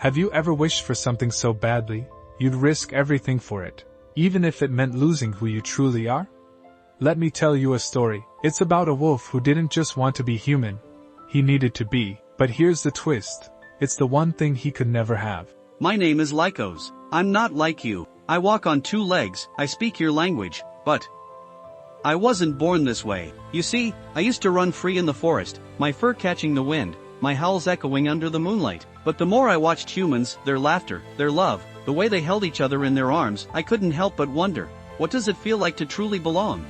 Have you ever wished for something so badly, you'd risk everything for it, even if it meant losing who you truly are? Let me tell you a story. It's about a wolf who didn't just want to be human. He needed to be, but here's the twist. It's the one thing he could never have. My name is Lykos. I'm not like you. I walk on two legs, I speak your language, but I wasn't born this way. You see, I used to run free in the forest, my fur catching the wind, my howls echoing under the moonlight. But the more I watched humans, their laughter, their love, the way they held each other in their arms, I couldn't help but wonder, what does it feel like to truly belong?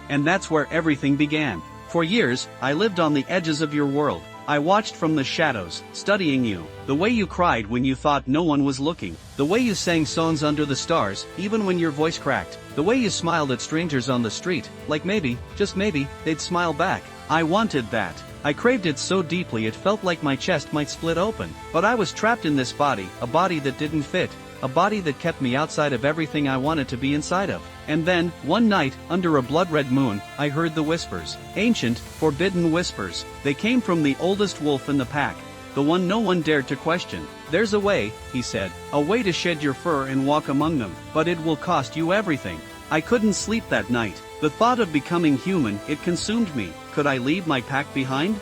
And that's where everything began. For years, I lived on the edges of your world. I watched from the shadows, studying you, the way you cried when you thought no one was looking, the way you sang songs under the stars, even when your voice cracked, the way you smiled at strangers on the street, like maybe, just maybe, they'd smile back. I wanted that. I craved it so deeply it felt like my chest might split open. But I was trapped in this body, a body that didn't fit, a body that kept me outside of everything I wanted to be inside of. And then, one night, under a blood-red moon, I heard the whispers. Ancient, forbidden whispers. They came from the oldest wolf in the pack, the one no one dared to question. There's a way, he said, a way to shed your fur and walk among them, but it will cost you everything. I couldn't sleep that night. The thought of becoming human, it consumed me. Could I leave my pack behind?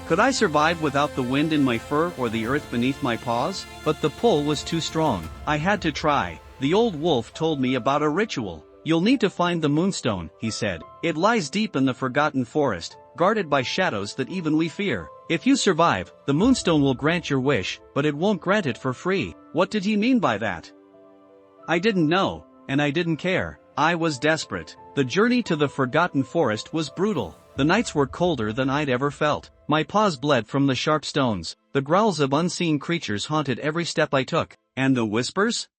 Could I survive without the wind in my fur or the earth beneath my paws? But the pull was too strong. I had to try. The old wolf told me about a ritual. You'll need to find the Moonstone, he said. It lies deep in the forgotten forest, guarded by shadows that even we fear. If you survive, the Moonstone will grant your wish, but it won't grant it for free. What did he mean by that? I didn't know, and I didn't care. I was desperate. The journey to the forgotten forest was brutal. The nights were colder than I'd ever felt. My paws bled from the sharp stones. The growls of unseen creatures haunted every step I took. And the whispers?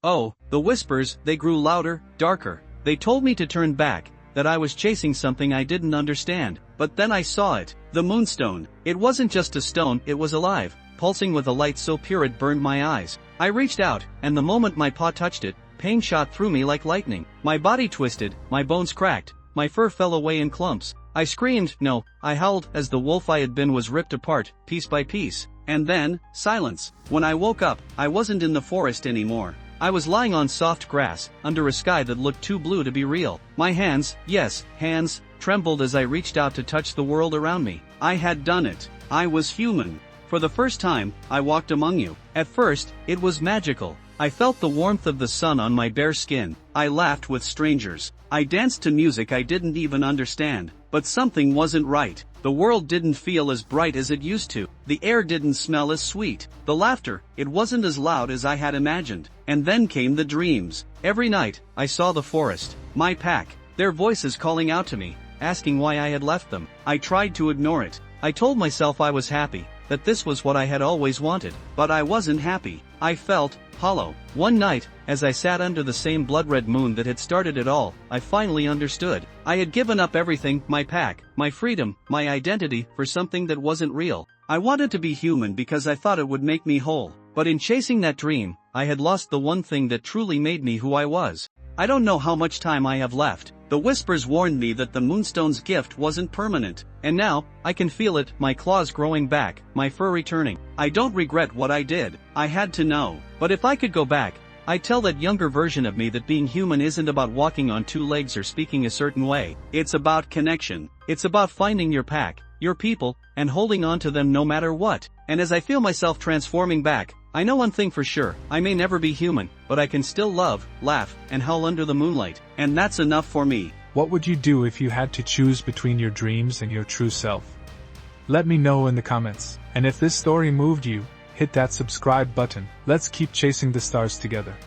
Oh, the whispers, they grew louder, darker. They told me to turn back, that I was chasing something I didn't understand. But then I saw it. The Moonstone. It wasn't just a stone, it was alive, pulsing with a light so pure it burned my eyes. I reached out, and the moment my paw touched it, pain shot through me like lightning. My body twisted, my bones cracked, my fur fell away in clumps. I screamed, no, I howled, as the wolf I had been was ripped apart, piece by piece. And then, silence. When I woke up, I wasn't in the forest anymore. I was lying on soft grass, under a sky that looked too blue to be real. My hands, yes, hands, trembled as I reached out to touch the world around me. I had done it. I was human. For the first time, I walked among you. At first, it was magical. I felt the warmth of the sun on my bare skin. I laughed with strangers. I danced to music I didn't even understand. But something wasn't right. The world didn't feel as bright as it used to. The air didn't smell as sweet. The laughter, it wasn't as loud as I had imagined. And then came the dreams. Every night, I saw the forest, my pack, their voices calling out to me, asking why I had left them. I tried to ignore it. I told myself I was happy, that this was what I had always wanted. But I wasn't happy. I felt hollow. One night, as I sat under the same blood-red moon that had started it all, I finally understood. I had given up everything, my pack, my freedom, my identity, for something that wasn't real. I wanted to be human because I thought it would make me whole. But in chasing that dream, I had lost the one thing that truly made me who I was. I don't know how much time I have left. The whispers warned me that the Moonstone's gift wasn't permanent. And now, I can feel it, my claws growing back, my fur returning. I don't regret what I did. I had to know. But if I could go back, I'd tell that younger version of me that being human isn't about walking on two legs or speaking a certain way. It's about connection. It's about finding your pack, your people, and holding on to them no matter what. And as I feel myself transforming back, I know one thing for sure. I may never be human, but I can still love, laugh, and howl under the moonlight. And that's enough for me. What would you do if you had to choose between your dreams and your true self? Let me know in the comments. And if this story moved you, hit that subscribe button. Let's keep chasing the stars together.